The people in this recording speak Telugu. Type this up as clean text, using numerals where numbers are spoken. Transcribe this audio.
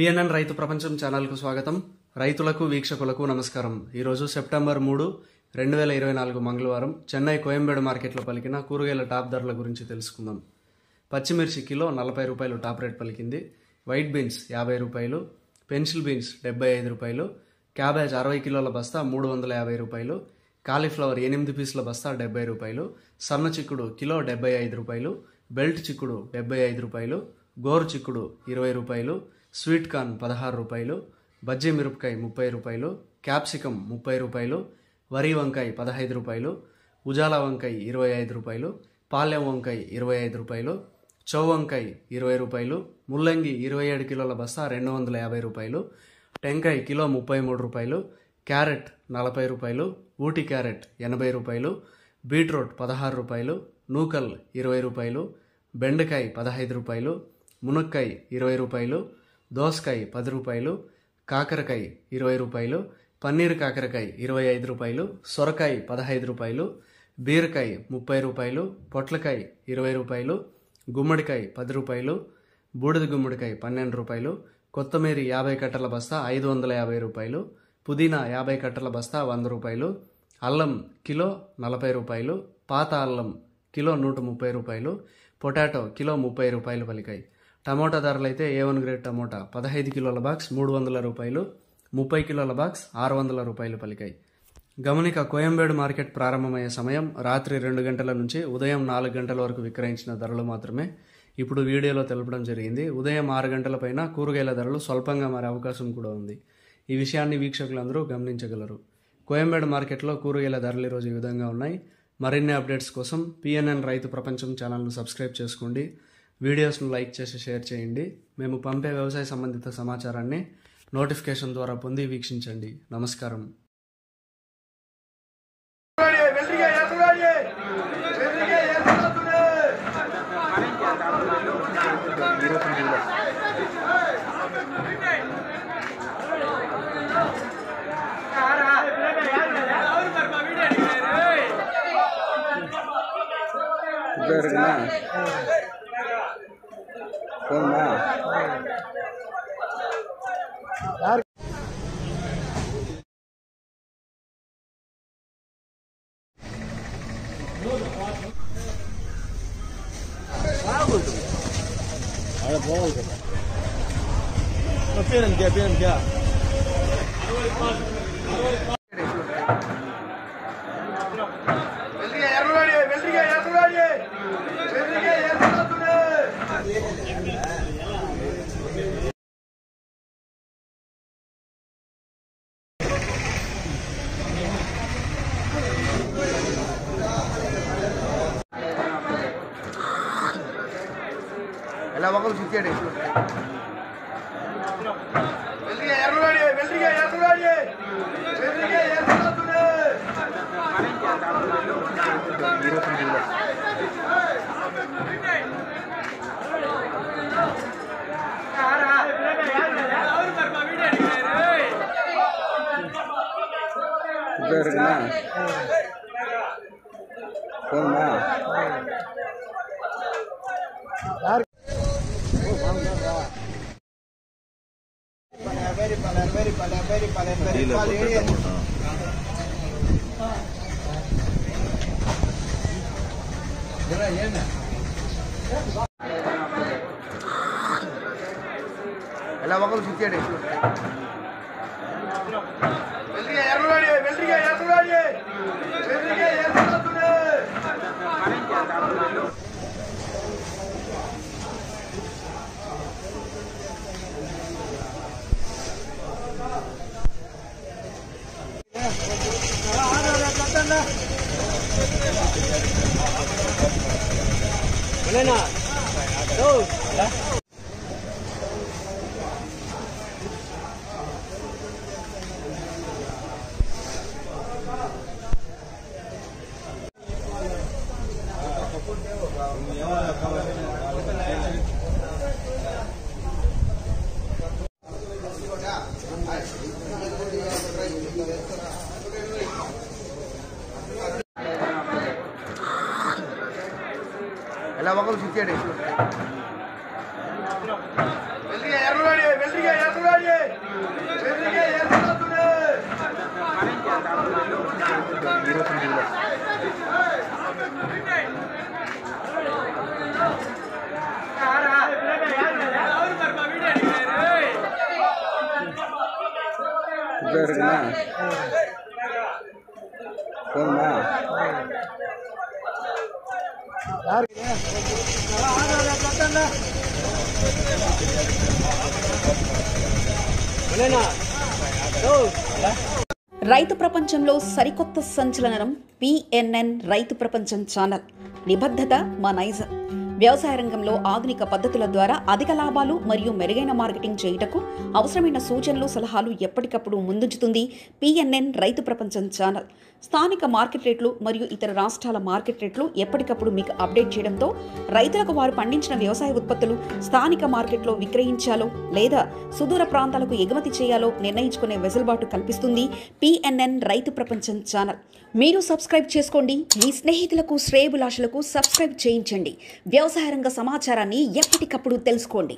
పిఎన్ఎన్ రైతు ప్రపంచం ఛానల్కు స్వాగతం. రైతులకు వీక్షకులకు నమస్కారం. ఈరోజు సెప్టెంబర్ 3, 2024 మంగళవారం చెన్నై కోయంబేడు మార్కెట్లో పలికిన కూరగాయల టాప్ ధరల గురించి తెలుసుకుందాం. పచ్చిమిర్చి కిలో 40 రూపాయలు టాప్ రేట్ పలికింది. వైట్ బీన్స్ 50 రూపాయలు, పెన్సిల్ బీన్స్ 75 రూపాయలు, క్యాబేజ్ 60 కిలోల బస్తా 350 రూపాయలు, కాలీఫ్లవర్ 8 పీసుల బస్తా 70 రూపాయలు, సన్న చిక్కుడు కిలో 75 రూపాయలు, బెల్ట్ చిక్కుడు 75 రూపాయలు, గోరు చిక్కుడు 20 రూపాయలు, స్వీట్ కార్న్ 16 రూపాయలు, బజ్జీ మిరపకాయ 30 రూపాయలు, క్యాప్సికం 30 రూపాయలు, వరి వంకాయ 15 రూపాయలు, ఉజాలా వంకాయ 25 రూపాయలు, పాలెం వంకాయ 25 రూపాయలు, చౌ వంకాయ 20 రూపాయలు, ముల్లంగి 27 కిలోల బస్తా 250 రూపాయలు, టెంకాయ కిలో 33 రూపాయలు, క్యారెట్ 40 రూపాయలు, ఊటి క్యారెట్ 80 రూపాయలు, బీట్రూట్ 16 రూపాయలు, నూకల్ 20 రూపాయలు, బెండకాయ 15 రూపాయలు, మునక్కాయ 20 రూపాయలు, దోసకాయ 10 రూపాయలు, కాకరకాయ 20 రూపాయలు, పన్నీర్ కాకరకాయ 25 రూపాయలు, సొరకాయ 15 రూపాయలు, బీరకాయ 30 రూపాయలు, పొట్లకాయ 20 రూపాయలు, గుమ్మడికాయ 10 రూపాయలు, బూడిద గుమ్మడికాయ 12 రూపాయలు, కొత్తమీర 50 కట్టల బస్తా 550 రూపాయలు, పుదీనా 50 కట్టల బస్తా 100 రూపాయలు, అల్లం కిలో 40 రూపాయలు, పాత అల్లం కిలో 130 రూపాయలు, పొటాటో కిలో 30 రూపాయలు పలికాయి. టమోటా ధరలు అయితే A1 గ్రేడ్ టమోటా 15 కిలోల బాక్స్ 300 రూపాయలు, 30 కిలోల బాక్స్ 600 రూపాయలు పలికాయి. గమనిక, కోయంబేడు మార్కెట్ ప్రారంభమయ్యే సమయం రాత్రి 2 గంటల నుంచి ఉదయం 4 గంటల వరకు విక్రయించిన ధరలు మాత్రమే ఇప్పుడు వీడియోలో తెలపడం జరిగింది. ఉదయం 6 గంటల పైన కూరగాయల ధరలు స్వల్పంగా మారే అవకాశం కూడా ఉంది. ఈ విషయాన్ని వీక్షకులందరూ గమనించగలరు. కోయంబేడు మార్కెట్లో కూరగాయల ధరలు ఈరోజు ఈ విధంగా ఉన్నాయి. మరిన్ని అప్డేట్స్ కోసం పిఎన్ఎన్ రైతు ప్రపంచం ఛానల్ను సబ్స్క్రైబ్ చేసుకోండి. వీడియోస్ను లైక్ చేసి షేర్ చేయండి. మేము పంపే వ్యవసాయ సంబంధిత సమాచారాన్ని నోటిఫికేషన్ ద్వారా పొంది వీక్షించండి. నమస్కారం. ఎలా ఒకరు చిక్కాడు ఎలా ఒకరు చిక్కాడు ఎలా ఒకరు చిక్కాడు రైతు ప్రపంచంలో సరికొత్త సంచలనం పిఎన్ఎన్ రైతు ప్రపంచం ఛానల్. నిబద్ధత మా నైజం. వ్యవసాయ రంగంలో ఆధునిక పద్ధతుల ద్వారా అధిక లాభాలు మరియు మెరుగైన మార్కెటింగ్ చేయుటకు అవసరమైన సూచనలు, సలహాలు ఎప్పటికప్పుడు ముందుంచుతుంది పిఎన్ఎన్ రైతు ప్రపంచం ఛానల్. స్థానిక మార్కెట్ రేట్లు మరియు ఇతర రాష్ట్రాల మార్కెట్ రేట్లు ఎప్పటికప్పుడు మీకు అప్డేట్ చేయడంతో రైతులకు వారు పండించిన వ్యవసాయ ఉత్పత్తులు స్థానిక మార్కెట్లో విక్రయించాలో లేదా సుదూర ప్రాంతాలకు ఎగుమతి చేయాలో నిర్ణయించుకునే వెసులుబాటు కల్పిస్తుంది పిఎన్ఎన్ రైతు ప్రపంచం ఛానల్. మీరు సబ్స్క్రైబ్ చేసుకోండి. మీ స్నేహితులకు, శ్రేయోభిలాషులకు సబ్స్క్రైబ్ చేయించండి. వ్యవసాయ రంగ సమాచారాన్ని ఎప్పటికప్పుడు తెలుసుకోండి.